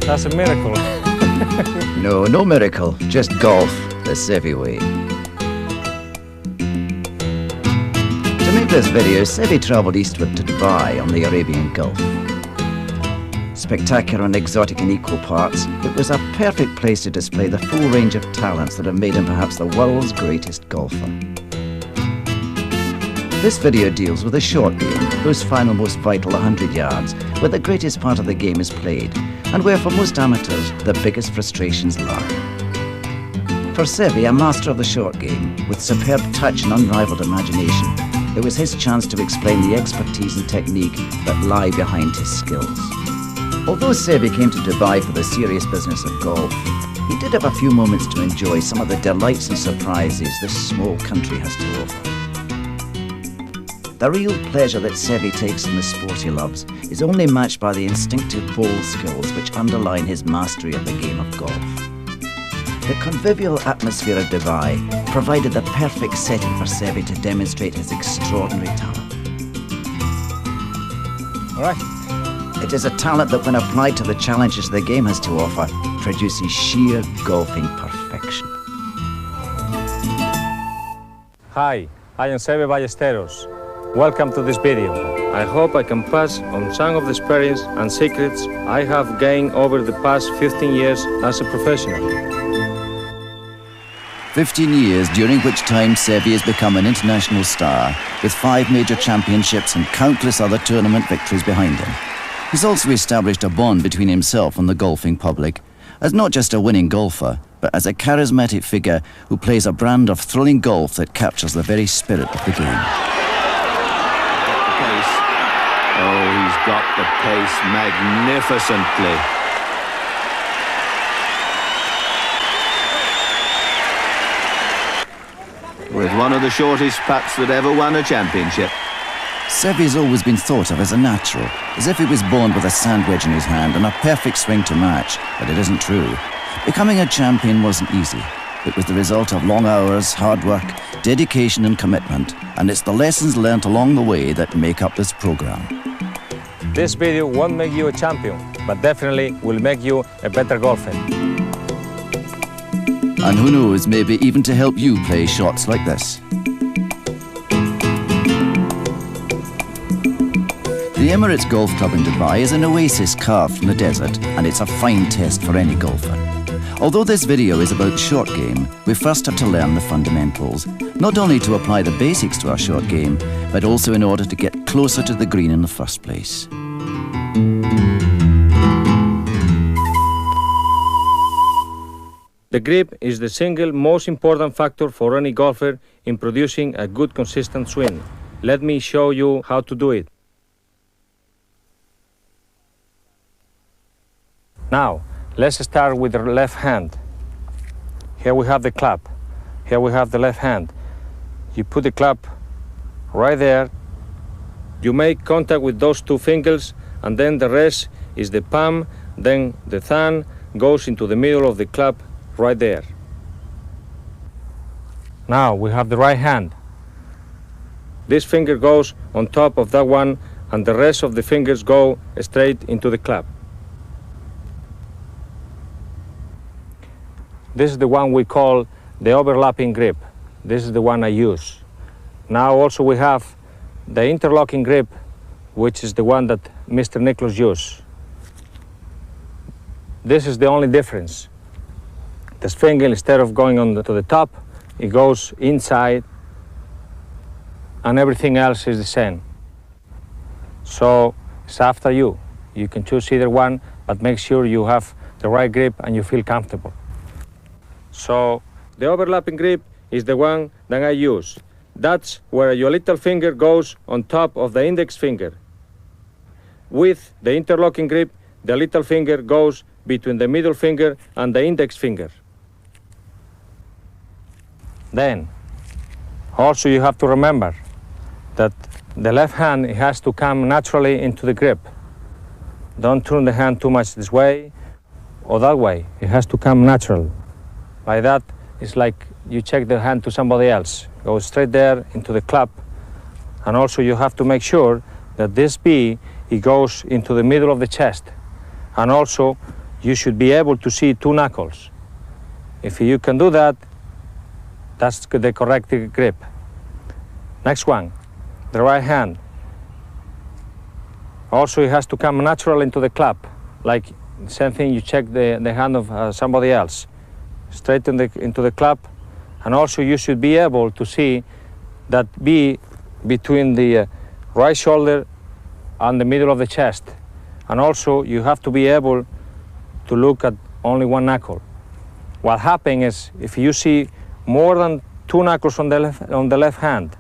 That's a miracle. No miracle. Just golf, the Seve way. To make this video, Seve travelled eastward to Dubai on the Arabian Gulf. Spectacular and exotic in equal parts, it was a perfect place to display the full range of talents that have made him perhaps the world's greatest golfer. This video deals with a short game, whose final most vital 100 yards, where the greatest part of the game is played, and where for most amateurs the biggest frustrations lie. For Seve, a master of the short game, with superb touch and unrivaled imagination, it was his chance to explain the expertise and technique that lie behind his skills. Although Seve came to Dubai for the serious business of golf, he did have a few moments to enjoy some of the delights and surprises this small country has to offer. The real pleasure that Seve takes in the sport he loves is only matched by the instinctive ball skills which underline his mastery of the game of golf. The convivial atmosphere of Dubai provided the perfect setting for Seve to demonstrate his extraordinary talent. All right. It is a talent that, when applied to the challenges the game has to offer, produces sheer golfing perfection. Hi, I am Seve Ballesteros. Welcome to this video. I hope I can pass on some of the experience and secrets I have gained over the past 15 years as a professional. 15 years, during which time Seve has become an international star, with 5 major championships and countless other tournament victories behind him. He's also established a bond between himself and the golfing public, as not just a winning golfer, but as a charismatic figure who plays a brand of thrilling golf that captures the very spirit of the game. Oh, he's got the pace magnificently. With one of the shortest putts that ever won a championship. Seve's always been thought of as a natural, as if he was born with a sand wedge in his hand and a perfect swing to match, but it isn't true. Becoming a champion wasn't easy. It was the result of long hours, hard work, dedication and commitment, and it's the lessons learnt along the way that make up this program. This video won't make you a champion, but definitely will make you a better golfer. And who knows, maybe even to help you play shots like this. The Emirates Golf Club in Dubai is an oasis carved from the desert, and it's a fine test for any golfer. Although this video is about short game, we first have to learn the fundamentals, not only to apply the basics to our short game, but also in order to get closer to the green in the first place. The grip is the single most important factor for any golfer in producing a good consistent swing. Let me show you how to do it. Now, let's start with the left hand. Here we have the club. Here we have the left hand. You put the club right there. You make contact with those 2 fingers, and then the rest is the palm. Then the thumb goes into the middle of the club right there. Now we have the right hand. This finger goes on top of that one, and the rest of the fingers go straight into the club. This is the one we call the overlapping grip. This is the one I use. Now also we have the interlocking grip, which is the one that Mr. Nicholas used. This is the only difference. This finger, instead of going to the top, it goes inside, and everything else is the same. So it's after you. You can choose either one, but make sure you have the right grip and you feel comfortable. So the overlapping grip is the one that I use. That's where your little finger goes on top of the index finger. With the interlocking grip, the little finger goes between the middle finger and the index finger. Then, also you have to remember that the left hand has to come naturally into the grip. Don't turn the hand too much this way or that way. It has to come natural. Like that, it's like you check the hand to somebody else. Go straight there into the club. And also you have to make sure that this B, it goes into the middle of the chest. And also you should be able to see 2 knuckles. If you can do that, that's the correct grip. Next one, the right hand. Also, it has to come natural into the clap, like same thing you check the hand of somebody else. Straight into the clap, and also you should be able to see that B between the right shoulder and the middle of the chest. And also you have to be able to look at only 1 knuckle. What happens is if you see more than 2 knuckles on the left hand,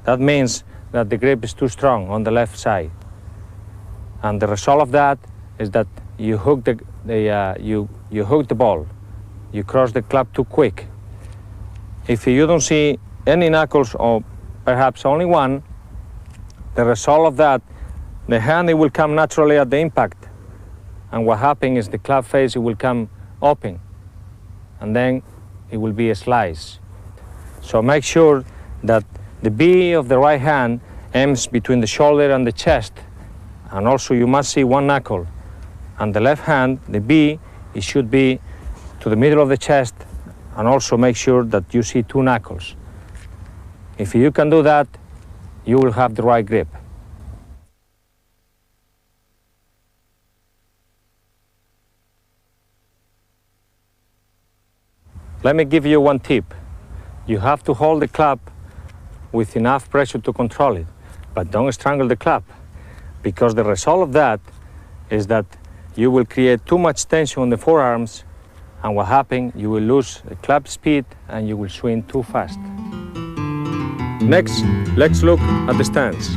that means that the grip is too strong on the left side. And the result of that is that you hook you hook the ball. You cross the clap too quick. If you don't see any knuckles or perhaps only 1, the result of that, the hand it will come naturally at the impact. And what happens is the clap face it will come open, and then it will be a slice. So make sure that the B of the right hand aims between the shoulder and the chest, and also you must see 1 knuckle. And the left hand, the B, it should be to the middle of the chest, and also make sure that you see 2 knuckles. If you can do that, you will have the right grip. Let me give you 1 tip. You have to hold the clap with enough pressure to control it, but don't strangle the clap, because the result of that is that you will create too much tension on the forearms, and what happens, you will lose the clap speed and you will swing too fast. Next, let's look at the stance.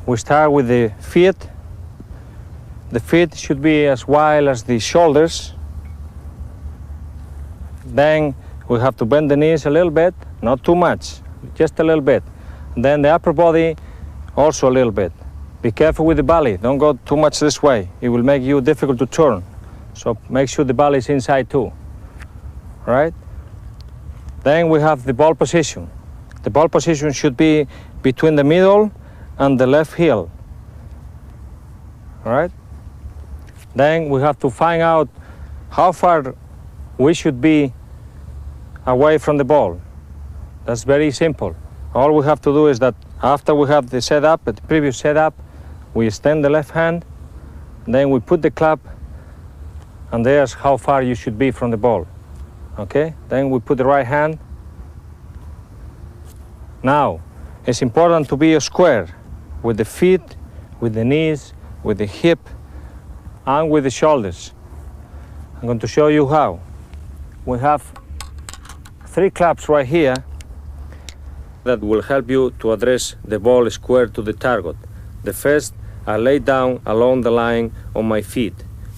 We start with the feet. The feet should be as wide as the shoulders. Then we have to bend the knees a little bit, not too much, just a little bit. Then the upper body also a little bit. Be careful with the belly, don't go too much this way. It will make you difficult to turn. So make sure the belly is inside too, all right? Then we have the ball position. The ball position should be between the middle and the left heel, all right? Then we have to find out how far we should be away from the ball. That's very simple. All we have to do is that after we have the setup, the previous setup, we extend the left hand, then we put the clap, and there's how far you should be from the ball. Okay? Then we put the right hand. Now, it's important to be square with the feet, with the knees, with the hip, and with the shoulders. I'm going to show you how. We have 3 claps right here that will help you to address the ball square to the target. The first, I lay down along the line on my feet,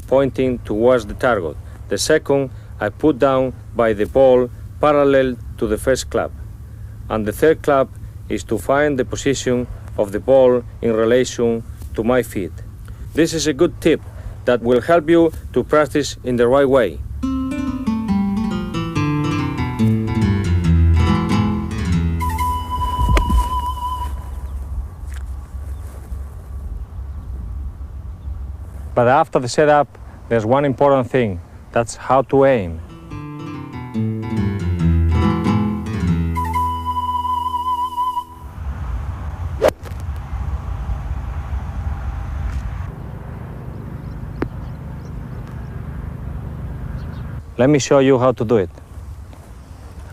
pointing towards the target. The second, I put down by the ball parallel to the first clap. And the third clap is to find the position of the ball in relation to my feet. This is a good tip that will help you to practice in the right way. But after the setup, there's one important thing. That's how to aim. Let me show you how to do it.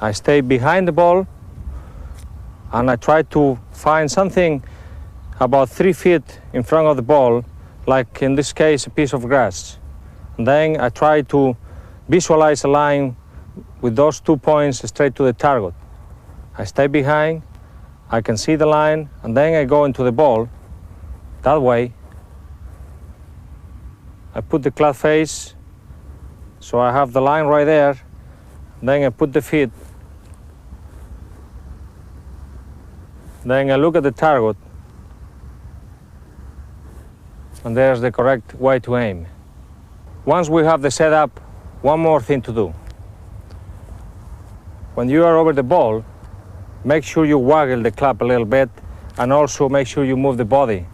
I stay behind the ball and I try to find something about 3 feet in front of the ball, like in this case a piece of grass. And then I try to visualize a line with those 2 points straight to the target. I stay behind, I can see the line, and then I go into the ball that way. I put the clap face, so I have the line right there. Then I put the feet. Then I look at the target, and there's the correct way to aim. Once we have the setup, one more thing to do. When you are over the ball, make sure you waggle the clap a little bit, and also make sure you move the body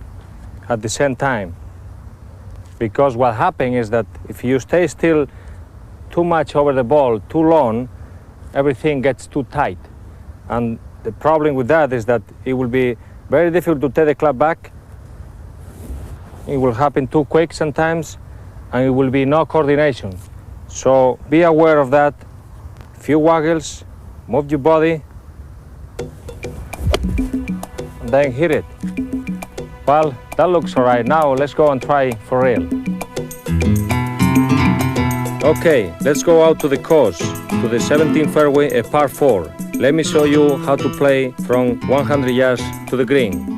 at the same time. because what happens is that if you stay still too much over the ball too long, everything gets too tight. And the problem with that is that it will be very difficult to take the club back. It will happen too quick sometimes, and it will be no coordination. So be aware of that. Few waggles, move your body, and then hit it. Well, that looks all right. Now let's go and try for real. Okay, let's go out to the course, to the 17th fairway, a par 4. Let me show you how to play from 100 yards to the green.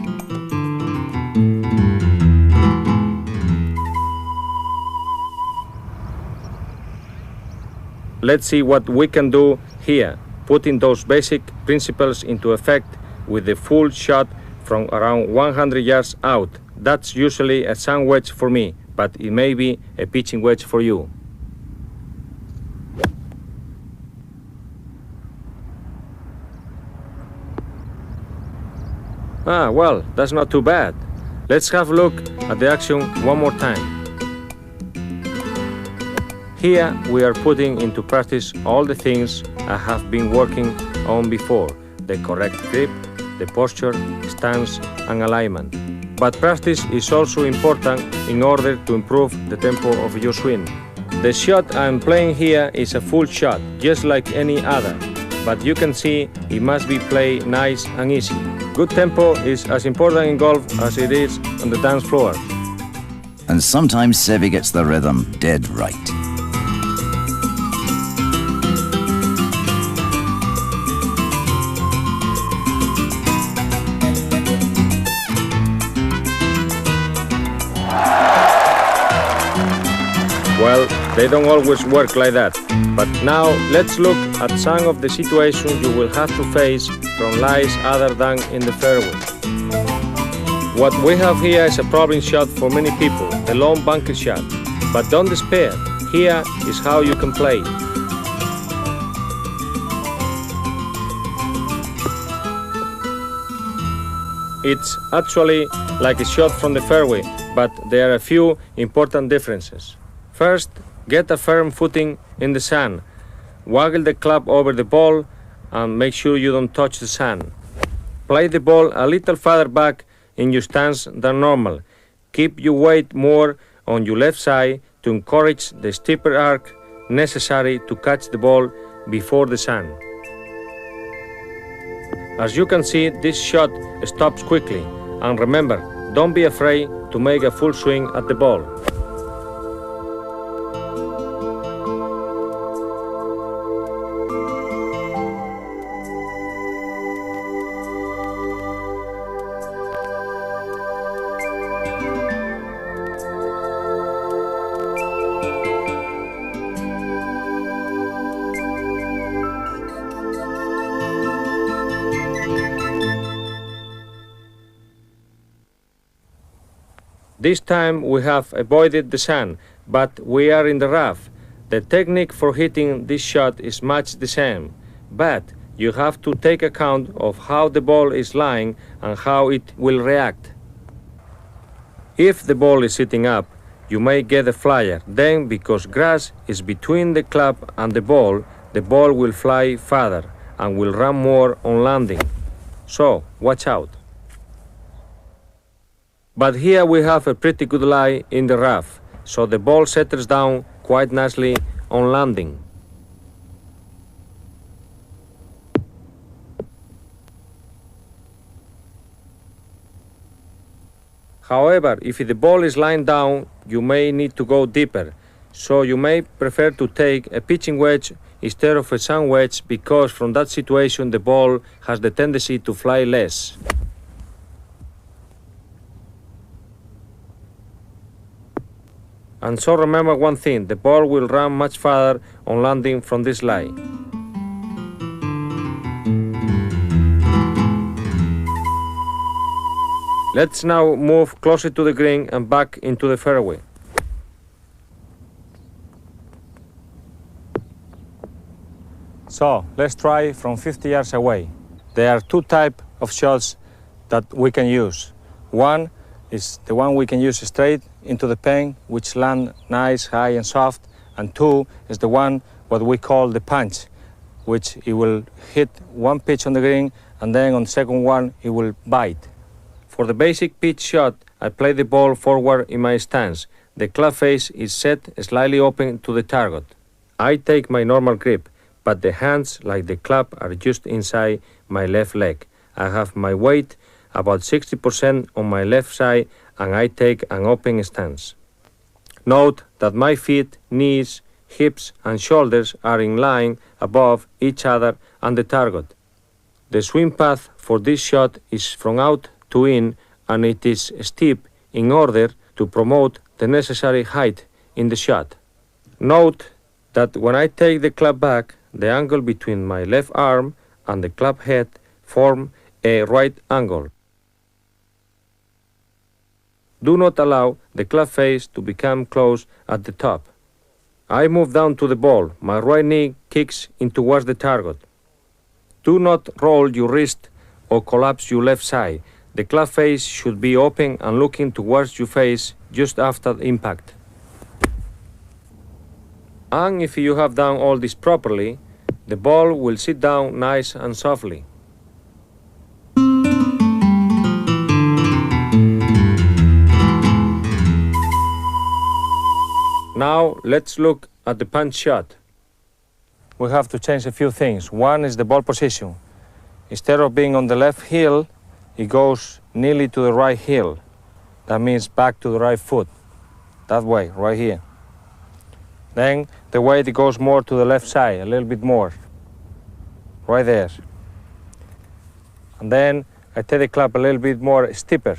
Let's see what we can do here, putting those basic principles into effect with the full shot from around 100 yards out. That's usually a sand wedge for me, but it may be a pitching wedge for you. Ah, well, that's not too bad. Let's have a look at the action one more time. Here we are putting into practice all the things I have been working on before: the correct grip, the posture, stance, and alignment. But practice is also important in order to improve the tempo of your swing. The shot I'm playing here is a full shot, just like any other, but you can see it must be played nice and easy. Good tempo is as important in golf as it is on the dance floor. And sometimes Seve gets the rhythm dead right. Well, they don't always work like that. But now let's look at some of the situations you will have to face from lies other than in the fairway. What we have here is a problem shot for many people, the long bunker shot. But don't despair, here is how you can play. It's actually like a shot from the fairway, but there are a few important differences. First, get a firm footing in the sand. Waggle the club over the ball and make sure you don't touch the sand. Play the ball a little farther back in your stance than normal. Keep your weight more on your left side to encourage the steeper arc necessary to catch the ball before the sand. As you can see, this shot stops quickly. And remember, don't be afraid to make a full swing at the ball. This time we have avoided the sand, but we are in the rough. The technique for hitting this shot is much the same, but you have to take account of how the ball is lying and how it will react. If the ball is sitting up, you may get a flyer. Then, because grass is between the club and the ball will fly farther and will run more on landing. So, watch out. But here we have a pretty good lie in the rough, so the ball settles down quite nicely on landing. However, if the ball is lying down, you may need to go deeper, so you may prefer to take a pitching wedge instead of a sand wedge, because from that situation the ball has the tendency to fly less. And so remember one thing, the ball will run much farther on landing from this lie. Let's now move closer to the green and back into the fairway. So let's try from 50 yards away. There are two types of shots that we can use. One is the one we can use straight into the pen, which land nice, high and soft, and 2 is the one what we call the punch, which it will hit one pitch on the green, and then on the second one it will bite. For the basic pitch shot, I play the ball forward in my stance. The club face is set slightly open to the target. I take my normal grip, but the hands, like the club, are just inside my left leg. I have my weight about 60% on my left side, and I take an open stance. Note that my feet, knees, hips and shoulders are in line above each other and the target. The swing path for this shot is from out to in, and it is steep in order to promote the necessary height in the shot. Note that when I take the club back, the angle between my left arm and the club head form a right angle. Do not allow the club face to become close at the top. I move down to the ball. My right knee kicks in towards the target. Do not roll your wrist or collapse your left side. The club face should be open and looking towards your face just after the impact. And if you have done all this properly, the ball will sit down nice and softly. Now let's look at the punch shot. We have to change a few things. One is the ball position. Instead of being on the left heel, it goes nearly to the right heel. That means back to the right foot. That way, right here. Then the weight it goes more to the left side, a little bit more. Right there. And then I take the club a little bit more steeper.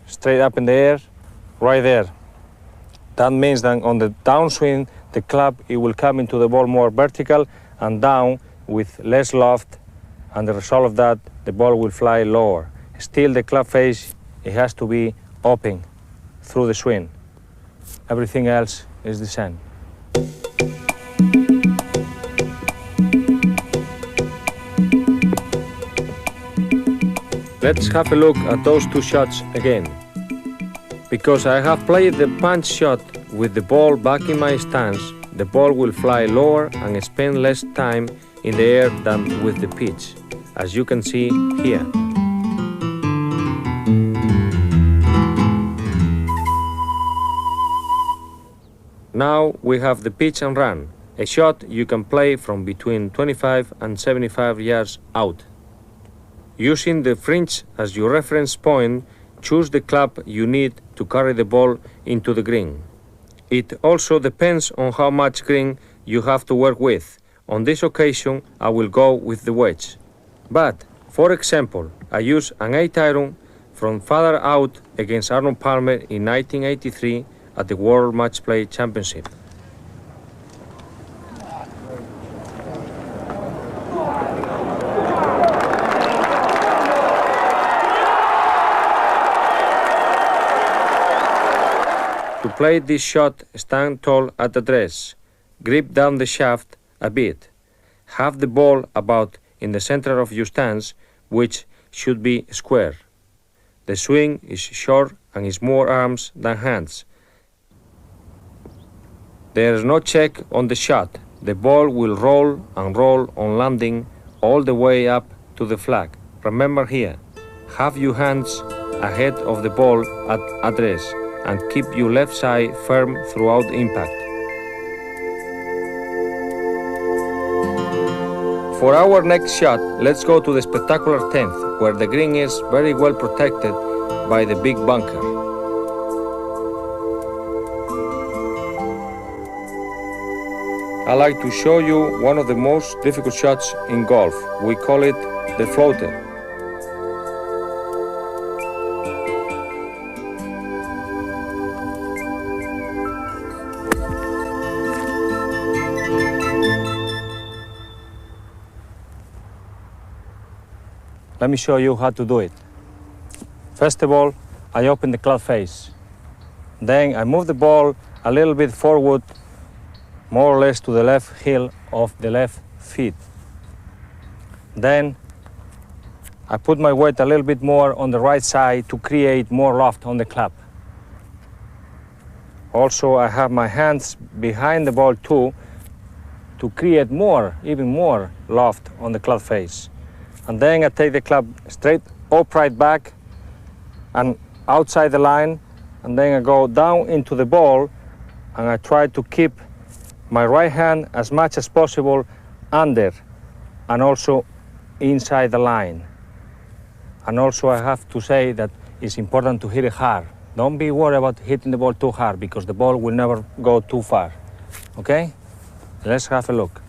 Straight up in the air, right there. That means that on the downswing, the club it will come into the ball more vertical and down with less loft, and the result of that, the ball will fly lower. Still, the club face, it has to be open through the swing. Everything else is the same. Let's have a look at those two shots again. Because I have played the punch shot with the ball back in my stance, the ball will fly lower and spend less time in the air than with the pitch, as you can see here. Now we have the pitch and run, a shot you can play from between 25 and 75 yards out. Using the fringe as your reference point, choose the club you need to carry the ball into the green. It also depends on how much green you have to work with. On this occasion, I will go with the wedge. But, for example, I use an 8-iron from farther out against Arnold Palmer in 1983 at the World Match Play Championship. To play this shot, stand tall at the dress, grip down the shaft a bit, have the ball about in the center of your stance, which should be square. The swing is short and is more arms than hands. There is no check on the shot. The ball will roll and roll on landing all the way up to the flag. Remember here, have your hands ahead of the ball at address and keep your left side firm throughout impact. For our next shot, let's go to the spectacular 10th, where the green is very well protected by the big bunker. I like to show you one of the most difficult shots in golf. We call it the floater. Let me show you how to do it. First of all, I open the club face. Then I move the ball a little bit forward, more or less to the left heel of the left feet. Then I put my weight a little bit more on the right side to create more loft on the club. Also, I have my hands behind the ball too, to create more, even more loft on the club face. And then I take the club straight upright back and outside the line, and then I go down into the ball, and I try to keep my right hand as much as possible under and also inside the line. And also I have to say that it's important to hit it hard. Don't be worried about hitting the ball too hard, because the ball will never go too far. Okay? Let's have a look.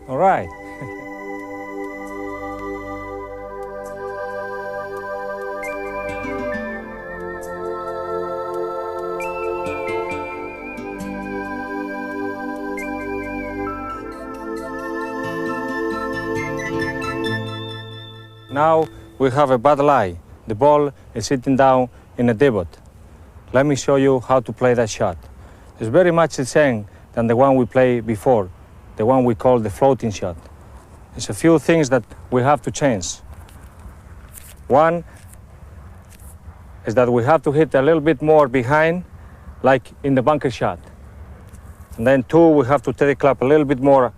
All right. Now we have a bad lie. The ball is sitting down in a divot. Let me show you how to play that shot. It's very much the same than the one we played before, the one we call the floating shot. There's a few things that we have to change. One is that we have to hit a little bit more behind, like in the bunker shot. And then two, we have to take the club a little bit more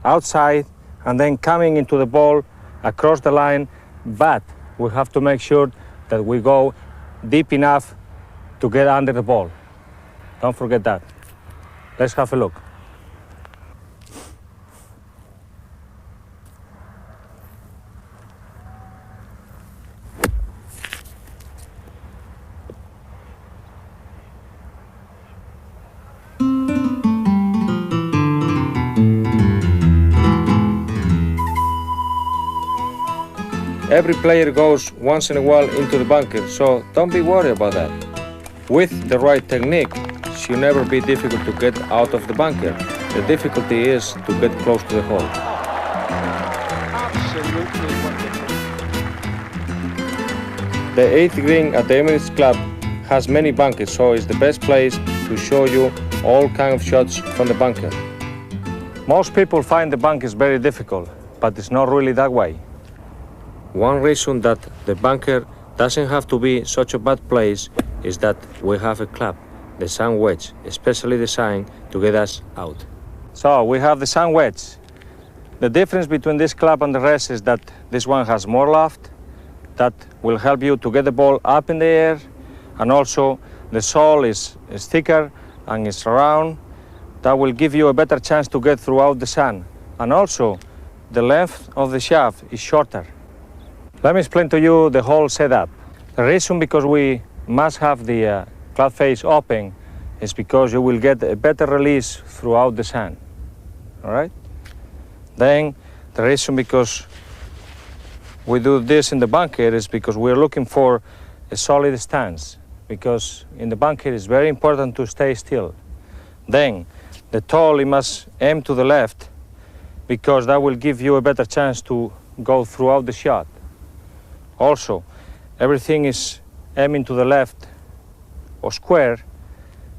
outside, and then coming into the ball across the line, but we have to make sure that we go deep enough to get under the ball. Don't forget that. Let's have a look. Every player goes once in a while into the bunker, so don't be worried about that. With the right technique, it should never be difficult to get out of the bunker. The difficulty is to get close to the hole. Absolutely wonderful. The 8th green at the Emirates Club has many bunkers, so it's the best place to show you all kinds of shots from the bunker. Most people find the bunkers very difficult, but it's not really that way. One reason that the bunker doesn't have to be such a bad place is that we have a club, the sand wedge, especially designed to get us out. So we have the sand wedge. The difference between this club and the rest is that this one has more loft. That will help you to get the ball up in the air, and also the sole is thicker and it's round. That will give you a better chance to get throughout the sand. And also the length of the shaft is shorter. Let me explain to you the whole setup. The reason because we must have the club face open is because you will get a better release throughout the sand. All right? Then the reason because we do this in the bunker is because we're looking for a solid stance, because in the bunker it's very important to stay still. Then the toe must aim to the left, because that will give you a better chance to go throughout the shot. Also, everything is aiming to the left or square,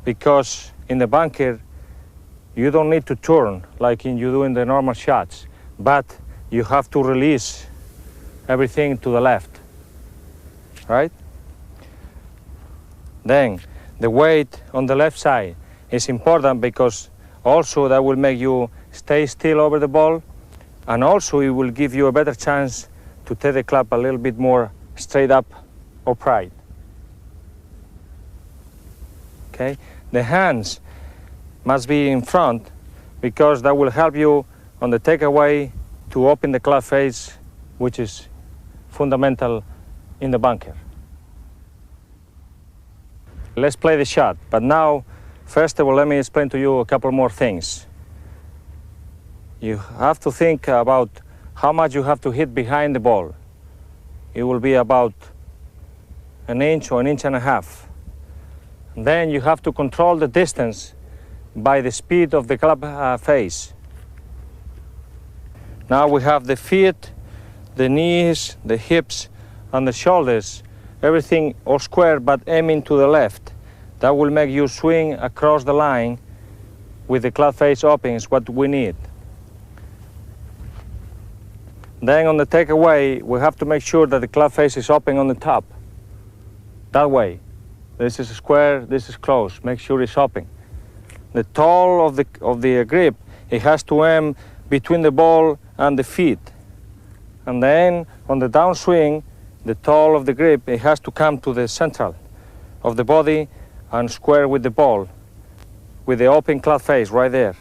because in the bunker you don't need to turn like you do in the normal shots, but you have to release everything to the left, right? Then the weight on the left side is important, because also that will make you stay still over the ball, and also it will give you a better chance to take the club a little bit more straight up upright. Okay? The hands must be in front, because that will help you on the takeaway to open the club face, which is fundamental in the bunker. Let's play the shot, but now, first of all, let me explain to you a couple more things. You have to think about how much you have to hit behind the ball. It will be about an inch or an inch and a half. And then you have to control the distance by the speed of the club face. Now we have the feet, the knees, the hips, and the shoulders, everything all square but aiming to the left. That will make you swing across the line with the club face open, is what we need. Then on the takeaway, we have to make sure that the club face is open on the top. That way. This is square, this is closed. Make sure it's open. The toe of the grip, it has to aim between the ball and the feet. And then on the downswing, the toe of the grip, it has to come to the central of the body and square with the ball, with the open club face right there.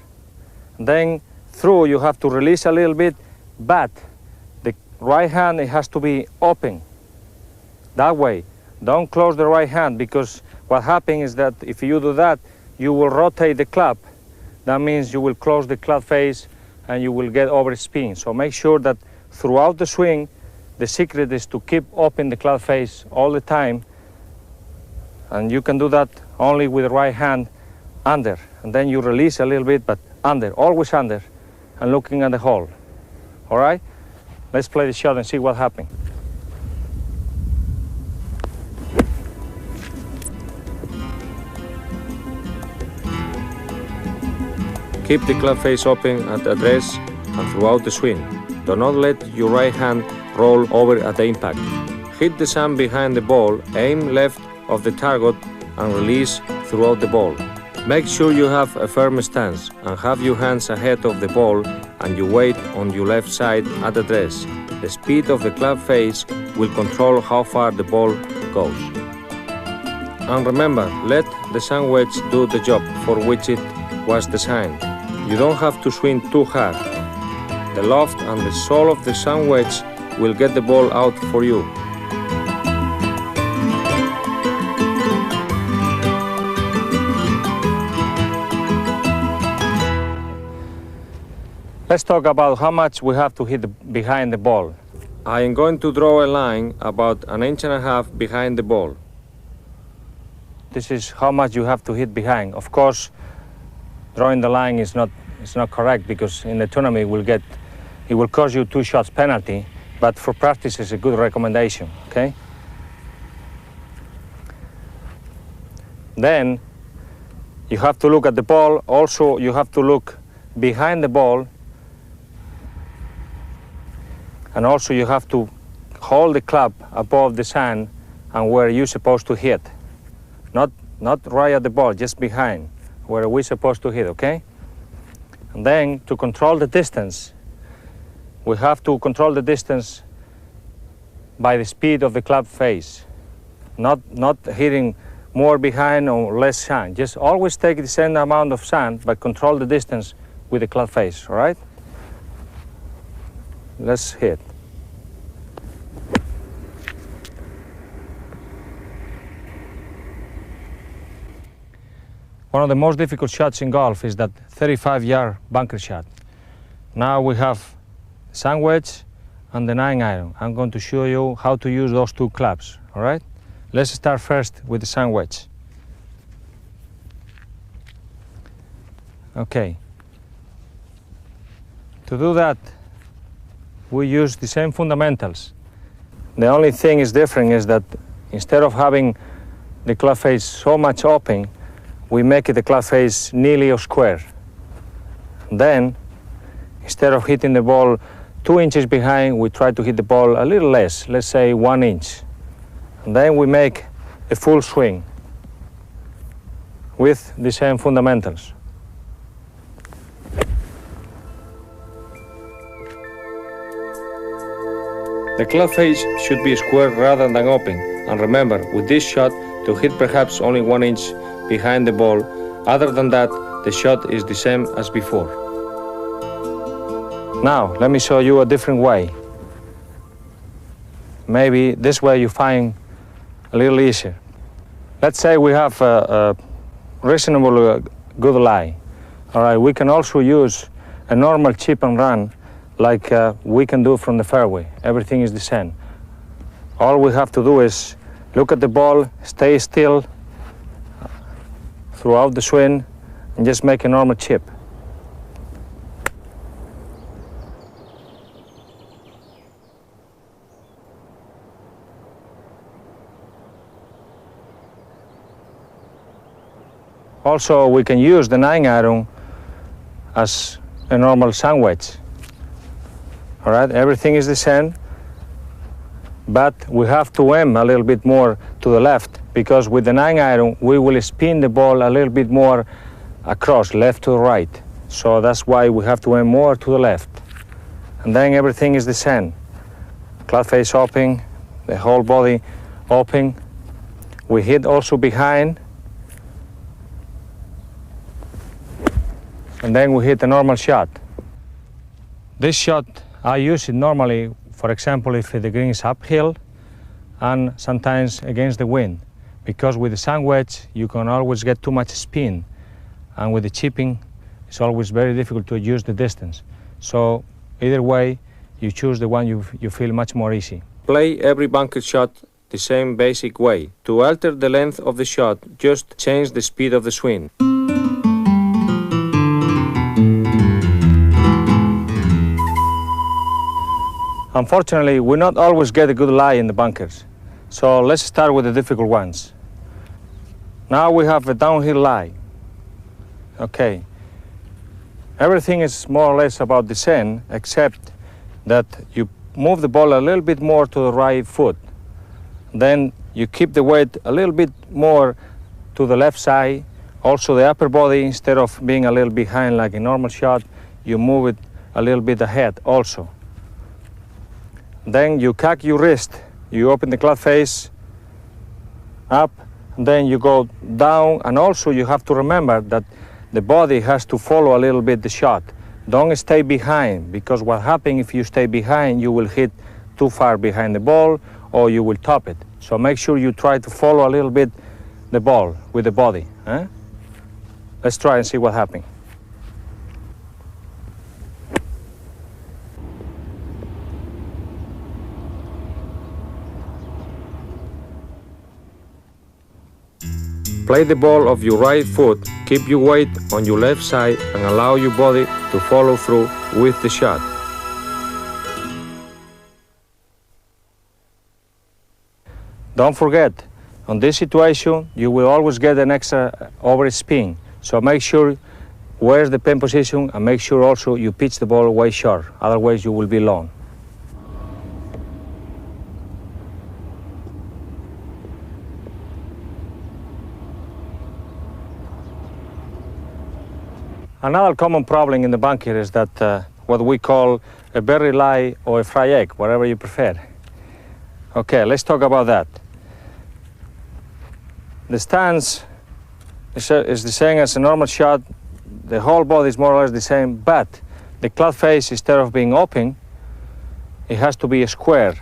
And then through, you have to release a little bit, but the right hand, it has to be open. That way. Don't close the right hand, because what happens is that if you do that, you will rotate the club. That means you will close the club face and you will get overspin. So make sure that throughout the swing, the secret is to keep open the club face all the time. And you can do that only with the right hand under. And then you release a little bit, but under, always under, and looking at the hole. All right? Let's play the shot and see what happens. Keep the club face open at address and throughout the swing. Do not let your right hand roll over at the impact. Hit the sand behind the ball, aim left of the target and release throughout the ball. Make sure you have a firm stance and have your hands ahead of the ball and you weight on your left side at address. The speed of the club face will control how far the ball goes. And remember, let the sand wedge do the job for which it was designed. You don't have to swing too hard. The loft and the sole of the sand wedge will get the ball out for you. Let's talk about how much we have to hit behind the ball. I am going to draw a line about 1.5 inches behind the ball. This is how much you have to hit behind. Of course, drawing the line is not correct, because in the tournament it will cost you 2 shots penalty, but for practice it's a good recommendation, okay? Then you have to look at the ball. Also, you have to look behind the ball, and also you have to hold the club above the sand and where you're supposed to hit. Not right at the ball, just behind where we're supposed to hit, okay? And then to control the distance, we have to control the distance by the speed of the club face. Not hitting more behind or less sand. Just always take the same amount of sand, but control the distance with the club face, all right? Let's hit. One of the most difficult shots in golf is that 35-yard bunker shot. Now we have sand wedge and the 9-iron. I'm going to show you how to use those 2 clubs, all right? Let's start first with the sand wedge. Okay. To do that, we use the same fundamentals. The only thing is different is that instead of having the club face so much open, we make the club face nearly a square. Then, instead of hitting the ball 2 inches behind, we try to hit the ball a little less, let's say 1 inch. And then we make a full swing with the same fundamentals. The club face should be square rather than open. And remember, with this shot, to hit perhaps only 1 inch behind the ball. Other than that, the shot is the same as before. Now, let me show you a different way. Maybe this way you find a little easier. Let's say we have a reasonable good lie. All right, we can also use a normal chip and run like we can do from the fairway. Everything is the same. All we have to do is look at the ball, stay still throughout the swing, and just make a normal chip. Also, we can use the 9-iron as a normal sand wedge. All right, everything is the same, but we have to aim a little bit more to the left, because with the 9-iron we will spin the ball a little bit more across, left to right. So that's why we have to aim more to the left. And then everything is the same. Club face open, the whole body open. We hit also behind, and then we hit a normal shot. This shot, I use it normally, for example, if the green is uphill and sometimes against the wind, because with the sand wedge you can always get too much spin, and with the chipping it's always very difficult to use the distance. So either way, you choose the one you feel much more easy. Play every bunker shot the same basic way. To alter the length of the shot, just change the speed of the swing. Unfortunately, we not always get a good lie in the bunkers. So let's start with the difficult ones. Now we have a downhill lie. Okay. Everything is more or less about the same, except that you move the ball a little bit more to the right foot. Then you keep the weight a little bit more to the left side. Also the upper body, instead of being a little behind like a normal shot, you move it a little bit ahead also. Then you cock your wrist, you open the club face up, and then you go down, and also you have to remember that the body has to follow a little bit the shot. Don't stay behind, because what happens if you stay behind, you will hit too far behind the ball or you will top it. So make sure you try to follow a little bit the ball with the body. Let's try and see what happens. Play the ball of your right foot, keep your weight on your left side and allow your body to follow through with the shot. Don't forget, on this situation, you will always get an extra overspin. So make sure where's the pin position, and make sure also you pitch the ball way short, otherwise you will be long. Another common problem in the bunker is that what we call a berry lie or a fry egg, whatever you prefer. Okay, let's talk about that. The stance is the same as a normal shot. The whole body is more or less the same, but the club face, instead of being open, it has to be a square.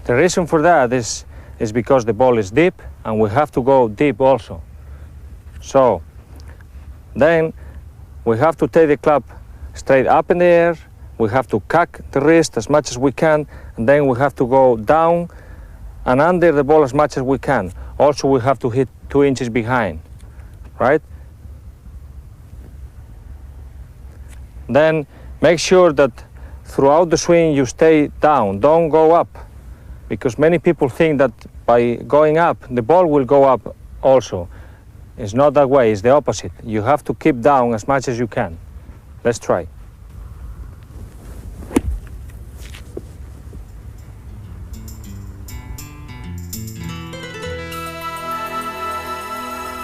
The reason for that is because the ball is deep, and we have to go deep also. So then we have to take the club straight up in the air, we have to cock the wrist as much as we can, and then we have to go down and under the ball as much as we can. Also we have to hit 2 inches behind, right? Then make sure that throughout the swing you stay down, don't go up, because many people think that by going up the ball will go up also. It's not that way, it's the opposite. You have to keep down as much as you can. Let's try.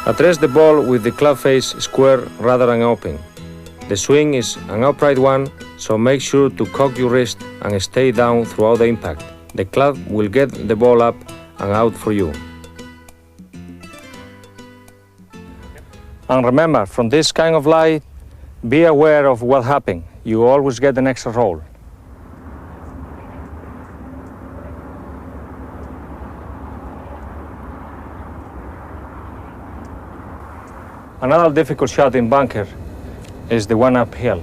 Address the ball with the club face square rather than open. The swing is an upright one, so make sure to cock your wrist and stay down throughout the impact. The club will get the ball up and out for you. And remember, from this kind of lie, be aware of what happened. You always get an extra roll. Another difficult shot in bunker is the one uphill.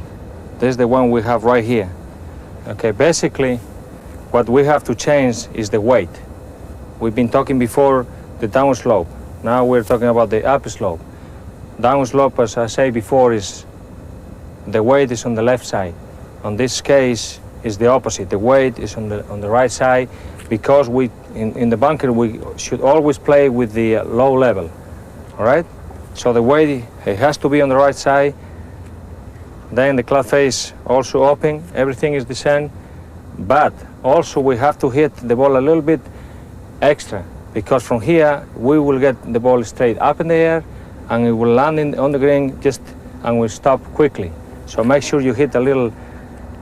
This is the one we have right here. Okay, basically, what we have to change is the weight. We've been talking before the down slope. Now we're talking about the up slope. Down slope, as I said before, is the weight is on the left side. On this case, is the opposite. The weight is on the right side, because in the bunker we should always play with the low level. All right. So the weight, it has to be on the right side. Then the club face also open. Everything is the same. But also we have to hit the ball a little bit extra, because from here we will get the ball straight up in the air and it will land on the green and will stop quickly. So make sure you hit a little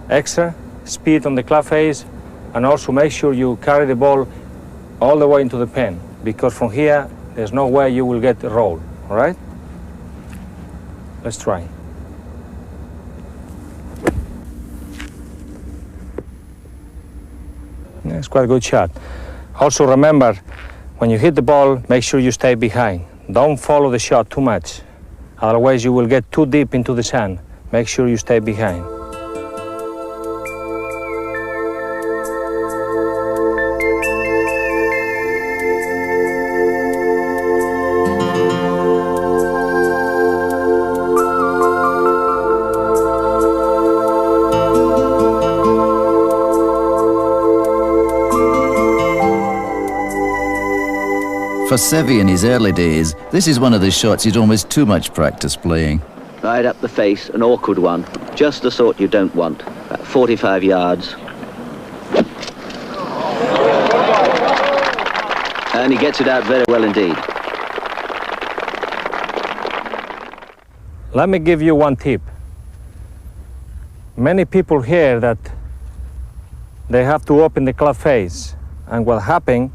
extra speed on the club face, and also make sure you carry the ball all the way into the pen, because from here there's no way you will get the roll. All right? Let's try. Yeah, it's quite a good shot. Also remember, when you hit the ball, make sure you stay behind. Don't follow the shot too much. Otherwise you will get too deep into the sand. Make sure you stay behind. For Seve in his early days, this is one of the shots he'd almost too much practice playing. Right up the face, an awkward one. Just the sort you don't want. About 45 yards. And he gets it out very well indeed. Let me give you one tip. Many people hear that they have to open the club face, and what happens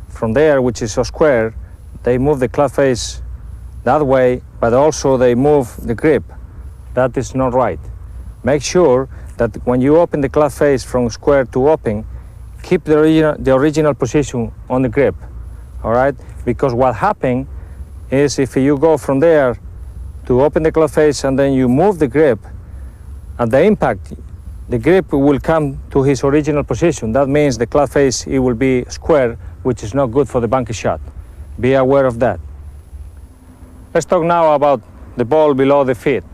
from there, which is a square, they move the club face that way, but also they move the grip. That is not right. Make sure that when you open the club face from square to open, keep the original position on the grip, all right? Because what happens is if you go from there to open the club face and then you move the grip, at the impact, the grip will come to his original position. That means the club face, it will be square, which is not good for the bunker shot. Be aware of that. Let's talk now about the ball below the feet.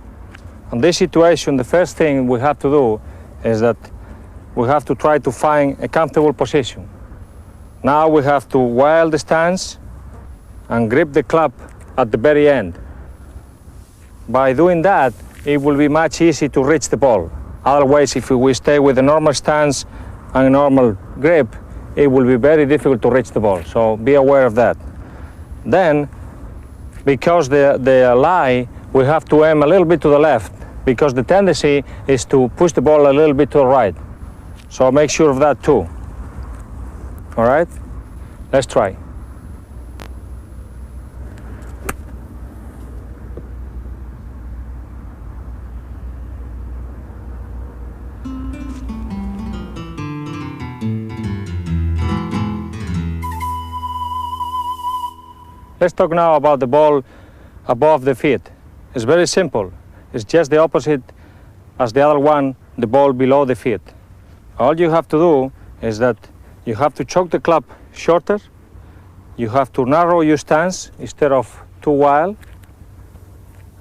In this situation, the first thing we have to do is that we have to try to find a comfortable position. Now we have to wild the stance and grip the club at the very end. By doing that, it will be much easier to reach the ball. Otherwise, if we stay with a normal stance and a normal grip, it will be very difficult to reach the ball, so be aware of that. Then, because the lie, we have to aim a little bit to the left, because the tendency is to push the ball a little bit to the right. So make sure of that too. All right? Let's try. Let's talk now about the ball above the feet. It's very simple. It's just the opposite as the other one, the ball below the feet. All you have to do is that you have to choke the club shorter, you have to narrow your stance instead of too wide,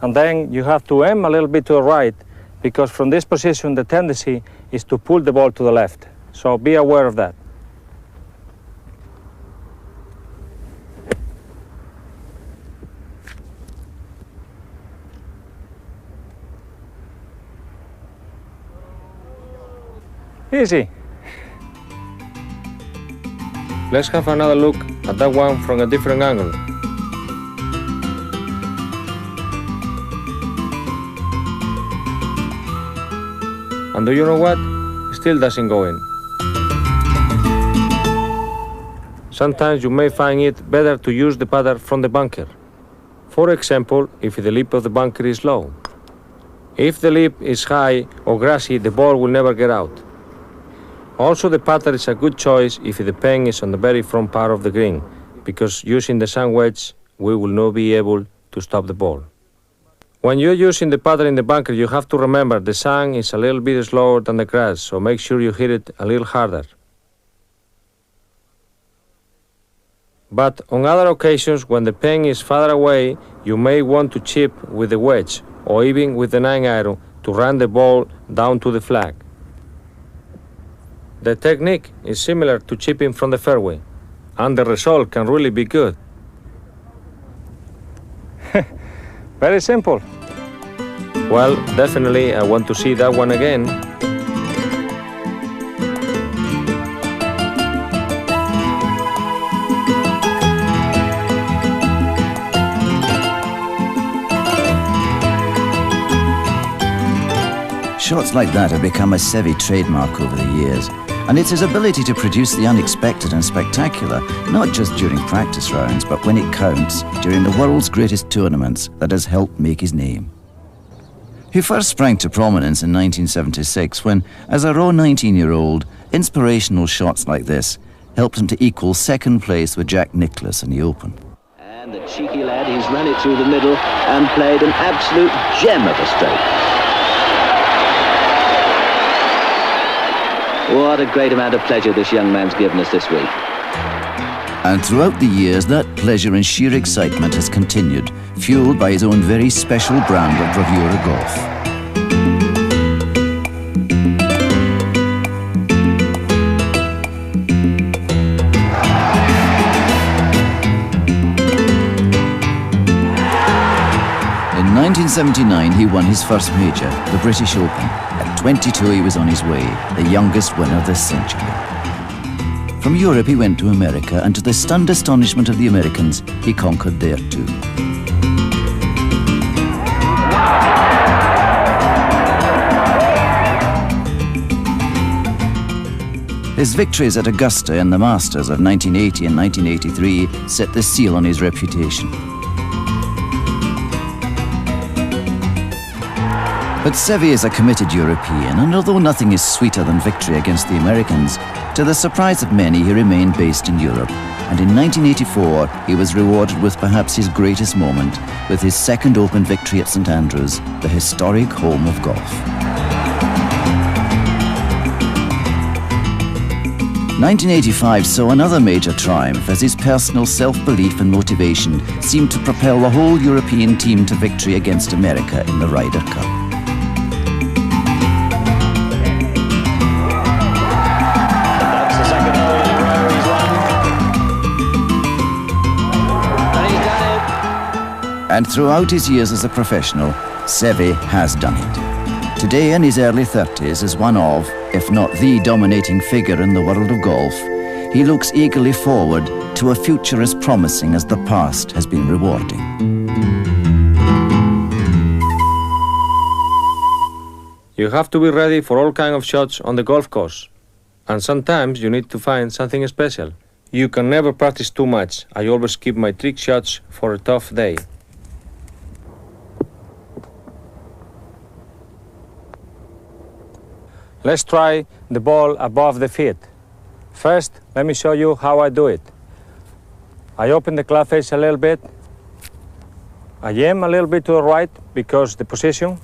and then you have to aim a little bit to the right, because from this position the tendency is to pull the ball to the left. So be aware of that. Easy. Let's have another look at that one from a different angle. And do you know what? It still doesn't go in. Sometimes you may find it better to use the putter from the bunker. For example, if the lip of the bunker is low. If the lip is high or grassy, the ball will never get out. Also, the putter is a good choice if the pen is on the very front part of the green, because using the sand wedge, we will not be able to stop the ball. When you're using the putter in the bunker, you have to remember the sand is a little bit slower than the grass, so make sure you hit it a little harder. But on other occasions, when the pen is farther away, you may want to chip with the wedge, or even with the 9-iron, to run the ball down to the flag. The technique is similar to chipping from the fairway, and the result can really be good. Very simple. Well, definitely I want to see that one again. Shots like that have become a Seve trademark over the years, and it's his ability to produce the unexpected and spectacular, not just during practice rounds, but when it counts, during the world's greatest tournaments, that has helped make his name. He first sprang to prominence in 1976 when, as a raw 19-year-old, inspirational shots like this helped him to equal second place with Jack Nicklaus in the Open. And the cheeky lad, he's run it through the middle and played an absolute gem of a stroke. What a great amount of pleasure this young man's given us this week. And throughout the years, that pleasure and sheer excitement has continued, fueled by his own very special brand of bravura golf. In 1979, he won his first major, the British Open. At 22, he was on his way, the youngest winner this century. From Europe, he went to America, and to the stunned astonishment of the Americans, he conquered there too. His victories at Augusta and the Masters of 1980 and 1983 set the seal on his reputation. But Seve is a committed European, and although nothing is sweeter than victory against the Americans, to the surprise of many, he remained based in Europe. And in 1984, he was rewarded with perhaps his greatest moment, with his second Open victory at St Andrews, the historic home of golf. 1985 saw another major triumph as his personal self-belief and motivation seemed to propel the whole European team to victory against America in the Ryder Cup. And throughout his years as a professional, Seve has done it. Today, in his early 30s, as one of, if not the dominating figure in the world of golf, he looks eagerly forward to a future as promising as the past has been rewarding. You have to be ready for all kinds of shots on the golf course. And sometimes you need to find something special. You can never practice too much. I always keep my trick shots for a tough day. Let's try the ball above the feet. First, let me show you how I do it. I open the club face a little bit. I aim a little bit to the right because the position.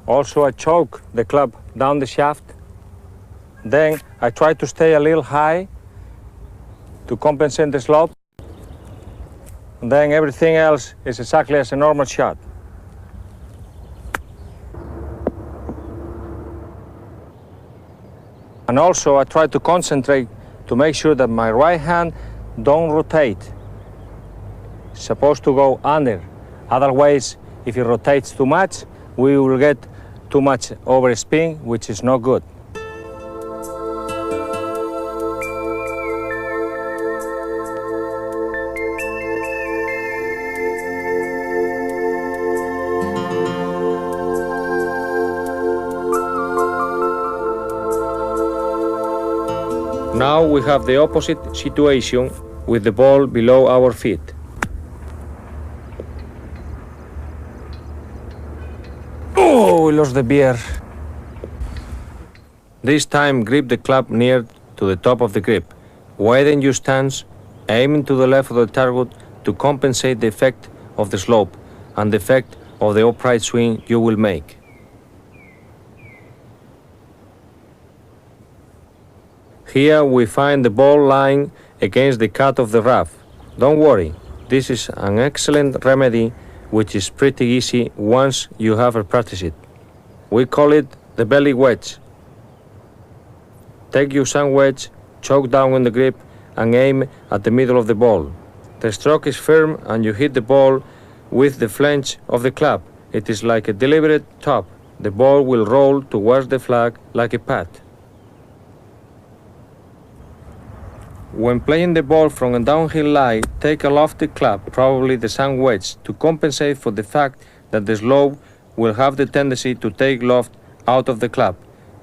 Also, I choke the club down the shaft. Then I try to stay a little high to compensate the slope. And then everything else is exactly as a normal shot. And also I try to concentrate to make sure that my right hand don't rotate. It's supposed to go under. Otherwise, if it rotates too much, we will get too much overspin, which is not good. Now we have the opposite situation with the ball below our feet. Oh, we lost the beer. This time grip the club near to the top of the grip. Widen your stance, aiming to the left of the target to compensate the effect of the slope and the effect of the upright swing you will make. Here we find the ball lying against the cut of the rough. Don't worry, this is an excellent remedy which is pretty easy once you have practiced it. We call it the belly wedge. Take your sand wedge, choke down on the grip and aim at the middle of the ball. The stroke is firm and you hit the ball with the flange of the club. It is like a deliberate top. The ball will roll towards the flag like a pad. When playing the ball from a downhill lie, take a lofty club, probably the sand wedge, to compensate for the fact that the slope will have the tendency to take loft out of the club.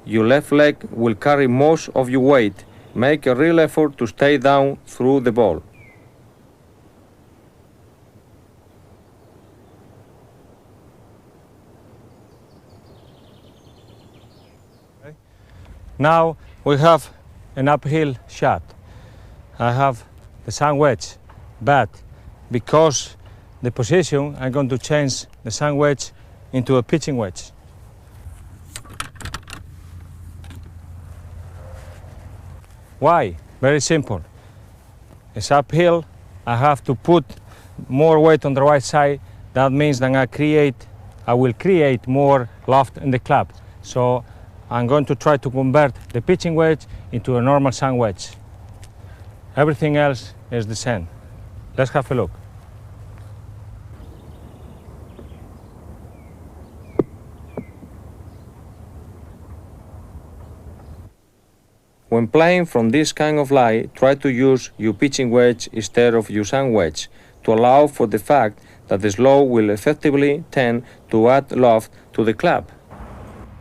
Your left leg will carry most of your weight. Make a real effort to stay down through the ball. Now we have an uphill shot. I have the sand wedge, but because the position, I'm going to change the sand wedge into a pitching wedge. Why? Very simple. It's uphill, I have to put more weight on the right side. That means that I will create more loft in the club. So I'm going to try to convert the pitching wedge into a normal sand wedge. Everything else is the same. Let's have a look. When playing from this kind of lie, try to use your pitching wedge instead of your sand wedge to allow for the fact that the slope will effectively tend to add loft to the club.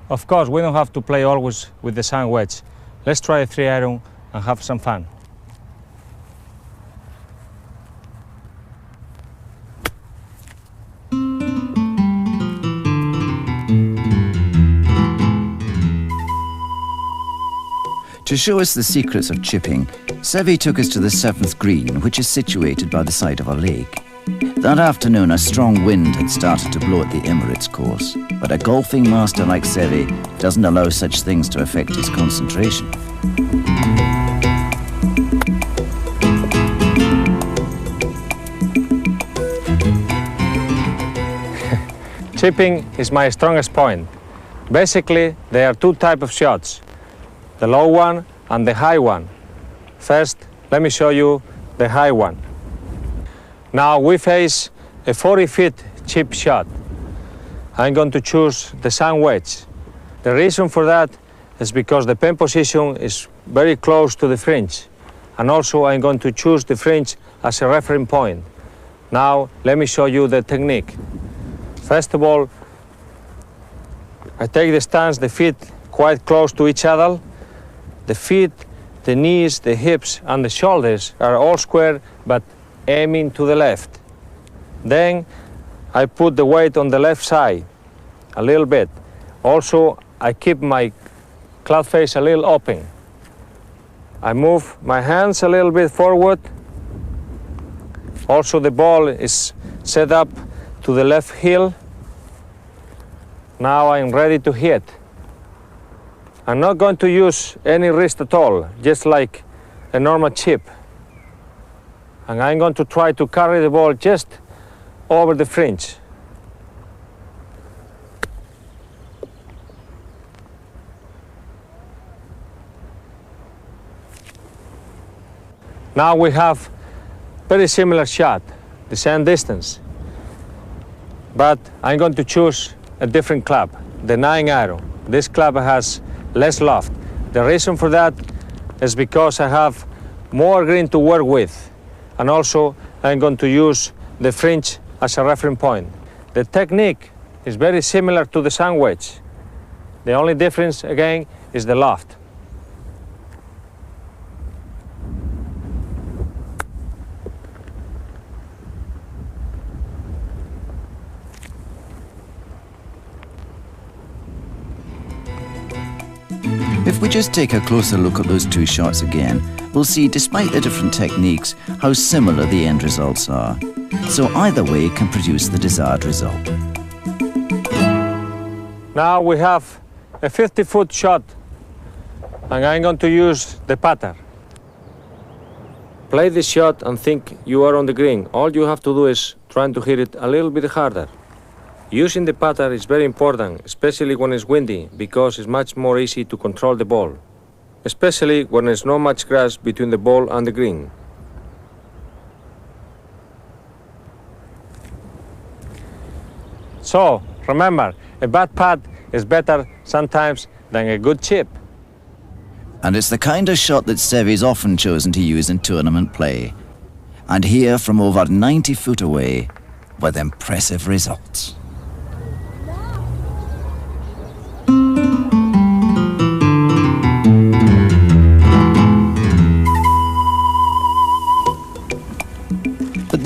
Of course, we don't have to play always with the sand wedge. Let's try a 3-iron and have some fun. To show us the secrets of chipping, Seve took us to the 7th green, which is situated by the side of a lake. That afternoon, a strong wind had started to blow at the Emirates course, but a golfing master like Seve doesn't allow such things to affect his concentration. Chipping is my strongest point. Basically, there are two types of shots, the low one and the high one. First, let me show you the high one. Now we face a 40-feet chip shot. I'm going to choose the sand wedge. The reason for that is because the pen position is very close to the fringe. And also I'm going to choose the fringe as a reference point. Now let me show you the technique. First of all, I take the stance, the feet quite close to each other. The feet, the knees, the hips and the shoulders are all square but aiming to the left. Then I put the weight on the left side a little bit. Also, I keep my club face a little open. I move my hands a little bit forward. Also, the ball is set up to the left heel. Now I'm ready to hit. I'm not going to use any wrist at all, just like a normal chip. And I'm going to try to carry the ball just over the fringe. Now we have very similar shot, the same distance. But I'm going to choose a different club, the 9-iron. This club has less loft. The reason for that is because I have more green to work with. And also I'm going to use the fringe as a reference point. The technique is very similar to the sand wedge. The only difference again is the loft. If we just take a closer look at those two shots again, we'll see, despite the different techniques, how similar the end results are. So either way can produce the desired result. Now we have a 50-foot shot, and I'm going to use the putter. Play this shot and think you are on the green. All you have to do is try to hit it a little bit harder. Using the putter is very important, especially when it's windy, because it's much more easy to control the ball, especially when there's not much grass between the ball and the green. So, remember, a bad putt is better sometimes than a good chip. And it's the kind of shot that Seve's often chosen to use in tournament play. And here, from over 90 foot away, with impressive results.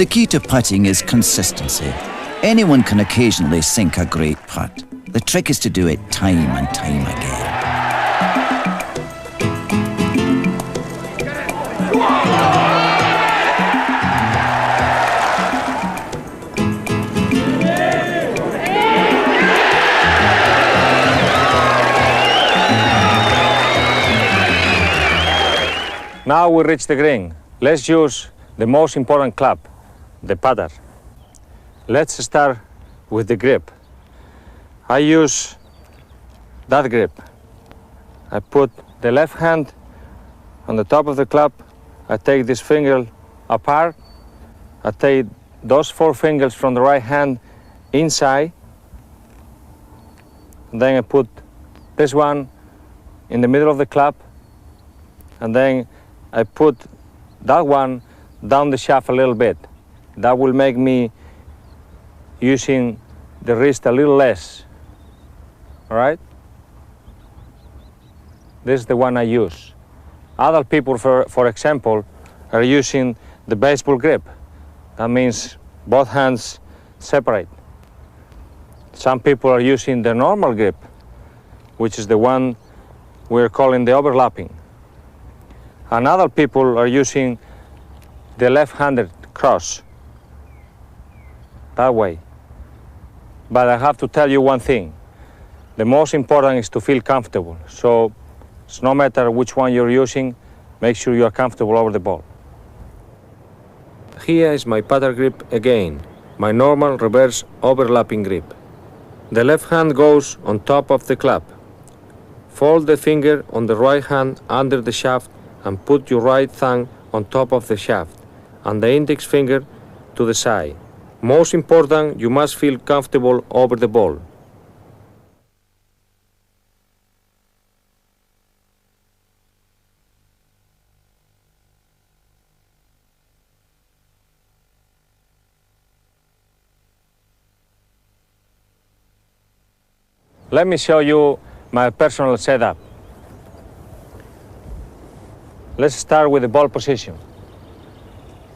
The key to putting is consistency. Anyone can occasionally sink a great putt. The trick is to do it time and time again. Now we reach the green. Let's use the most important club, the putter. Let's start with the grip. I use that grip. I put the left hand on the top of the club. I take this finger apart. I take those 4 fingers from the right hand inside. And then I put this one in the middle of the club. And then I put that one down the shaft a little bit. That will make me using the wrist a little less. All right? This is the one I use. Other people, for example, are using the baseball grip. That means both hands separate. Some people are using the normal grip, which is the one we're calling the overlapping. And other people are using the left-handed cross, that way. But I have to tell you one thing. The most important is to feel comfortable. So it's no matter which one you're using, make sure you are comfortable over the ball. Here is my putter grip again, my normal reverse overlapping grip. The left hand goes on top of the club. Fold the finger on the right hand under the shaft and put your right thumb on top of the shaft and the index finger to the side. Most important, you must feel comfortable over the ball. Let me show you my personal setup. Let's start with the ball position.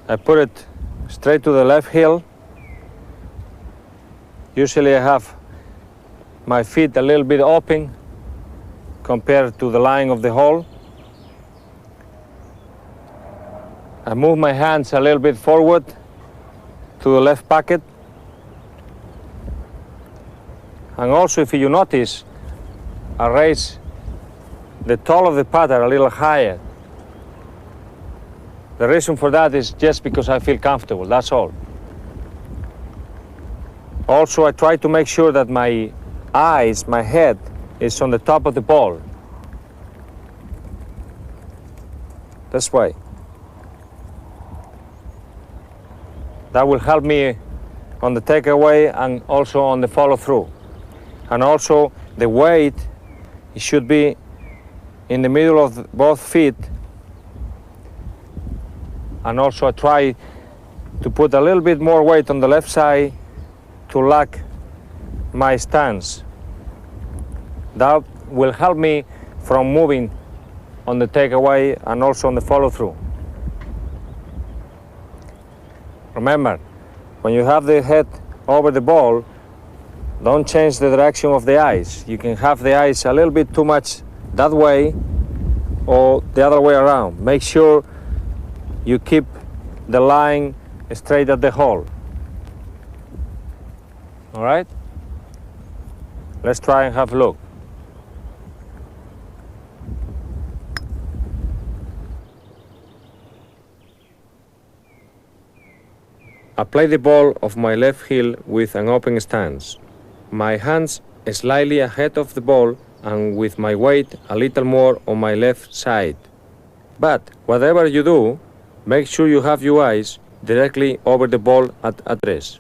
I put it straight to the left heel. Usually I have my feet a little bit open compared to the line of the hole. I move my hands a little bit forward to the left pocket. And also, if you notice, I raise the toe of the putter a little higher. The reason for that is just because I feel comfortable, that's all. Also, I try to make sure that my eyes, my head, is on the top of the ball. This way. That will help me on the takeaway and also on the follow-through. And also, the weight, it should be in the middle of both feet. And also I try to put a little bit more weight on the left side to lock my stance. That will help me from moving on the takeaway and also on the follow-through. Remember, when you have the head over the ball, don't change the direction of the eyes. You can have the eyes a little bit too much that way or the other way around. Make sure you keep the line straight at the hole. All right? Let's try and have a look. I play the ball of my left heel with an open stance. My hands slightly ahead of the ball and with my weight a little more on my left side. But whatever you do, make sure you have your eyes directly over the ball at rest.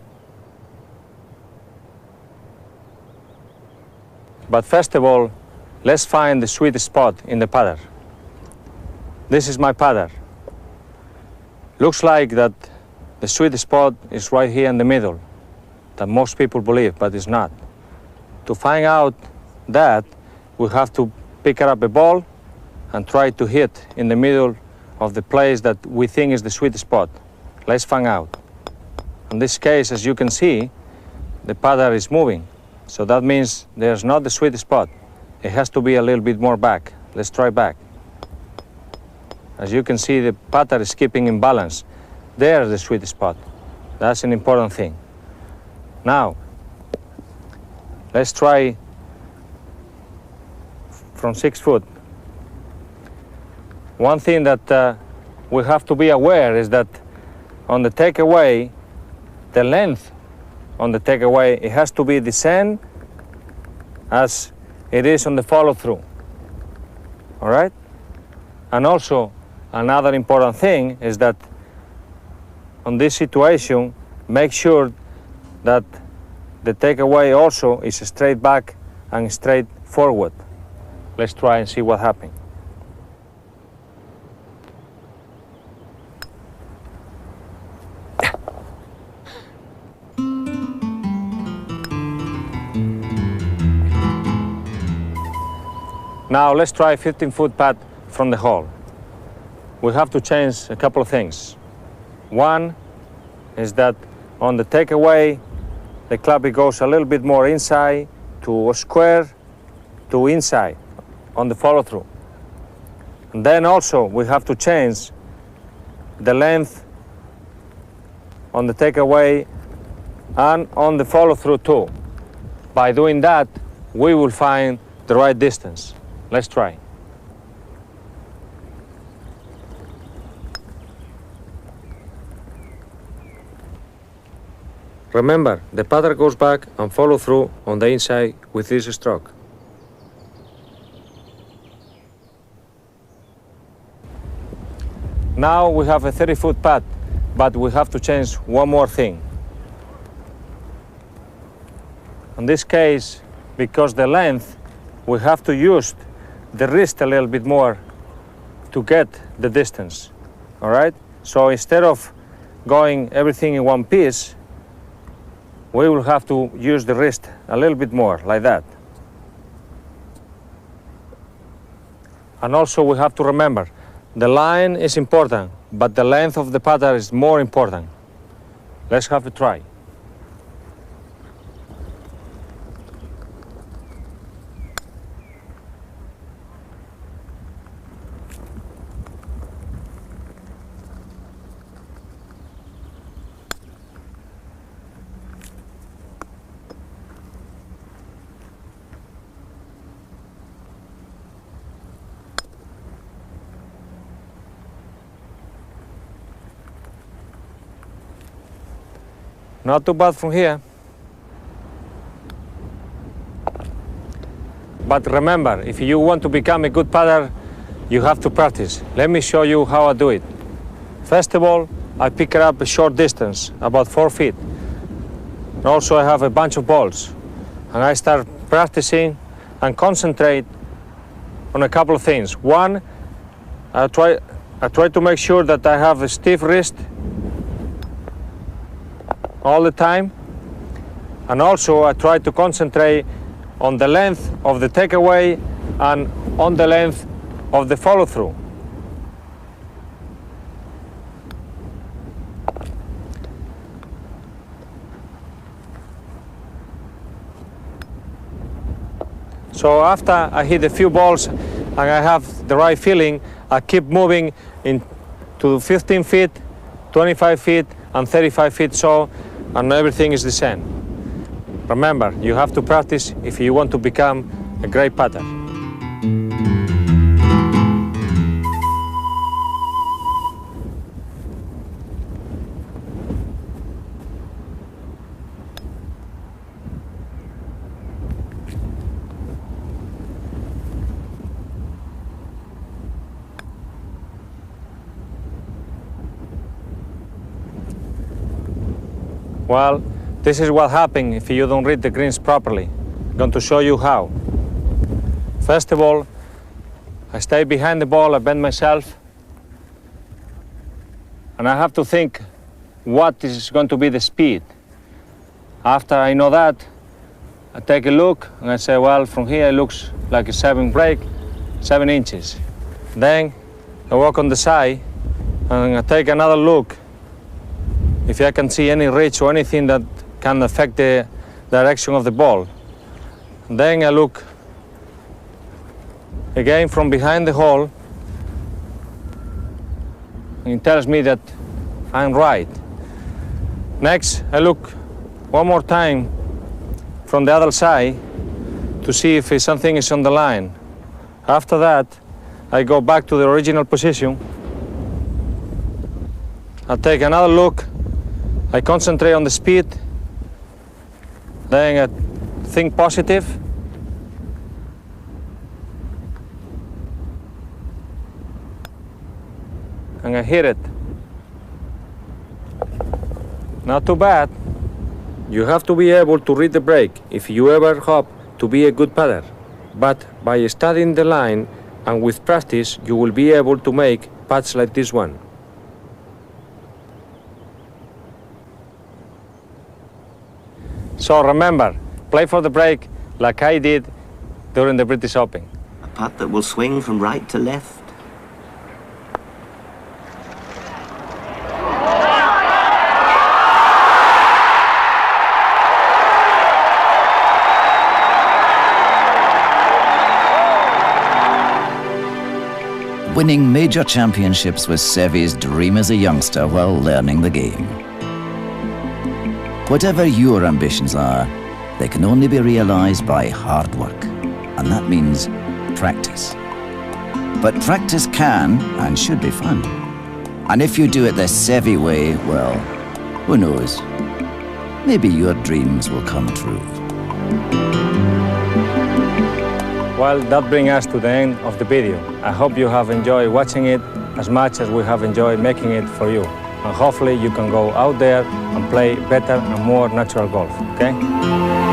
But first of all, let's find the sweet spot in the putter. This is my putter. Looks like that the sweet spot is right here in the middle, that most people believe, but it's not. To find out that, we have to pick up a ball and try to hit in the middle of the place that we think is the sweet spot. Let's find out. In this case, as you can see, the putter is moving. So that means there's not the sweet spot. It has to be a little bit more back. Let's try back. As you can see, the putter is keeping in balance. There's the sweet spot. That's an important thing. Now, let's try from 6 foot. One thing that we have to be aware is that on the takeaway, the length on the takeaway, it has to be the same as it is on the follow-through. All right? And also, another important thing is that on this situation, make sure that the takeaway also is straight back and straight forward. Let's try and see what happens. Now let's try 15-foot putt from the hole. We have to change a couple of things. One is that on the takeaway, the club goes a little bit more inside to square to inside on the follow-through. And then also we have to change the length on the takeaway and on the follow-through too. By doing that, we will find the right distance. Let's try. Remember, the putter goes back and follow through on the inside with this stroke. Now we have a 30-foot putt, but we have to change one more thing. In this case, because the length, we have to use the wrist a little bit more to get the distance, all right? So instead of going everything in one piece, we will have to use the wrist a little bit more, like that. And also we have to remember, the line is important, but the length of the putter is more important. Let's have a try. Not too bad from here. But remember, if you want to become a good putter, you have to practice. Let me show you how I do it. First of all, I pick up a short distance, about 4 feet. And also I have a bunch of balls. And I start practicing and concentrate on a couple of things. One, I try to make sure that I have a stiff wrist all the time, and also I try to concentrate on the length of the takeaway and on the length of the follow-through. So after I hit a few balls and I have the right feeling, I keep moving into 15 feet, 25 feet, and 35 feet so, and everything is the same. Remember, you have to practice if you want to become a great putter. Well, this is what happens if you don't read the greens properly. I'm going to show you how. First of all, I stay behind the ball, I bend myself, and I have to think what is going to be the speed. After I know that, I take a look and I say, well, from here it looks like a 7 break, 7 inches. Then I walk on the side and I take another look if I can see any ridge or anything that can affect the direction of the ball. Then I look again from behind the hole, and it tells me that I'm right. Next, I look one more time from the other side to see if something is on the line. After that, I go back to the original position. I take another look. I concentrate on the speed. Then I think positive. And I hit it. Not too bad. You have to be able to read the break if you ever hope to be a good putter. But by studying the line and with practice, you will be able to make putts like this one. So remember, play for the break like I did during the British Open. A putt that will swing from right to left. Winning major championships was Seve's dream as a youngster while learning the game. Whatever your ambitions are, they can only be realized by hard work, and that means practice. But practice can and should be fun. And if you do it the Seve way, well, who knows? Maybe your dreams will come true. Well, that brings us to the end of the video. I hope you have enjoyed watching it as much as we have enjoyed making it for you. And hopefully you can go out there and play better and more natural golf, okay?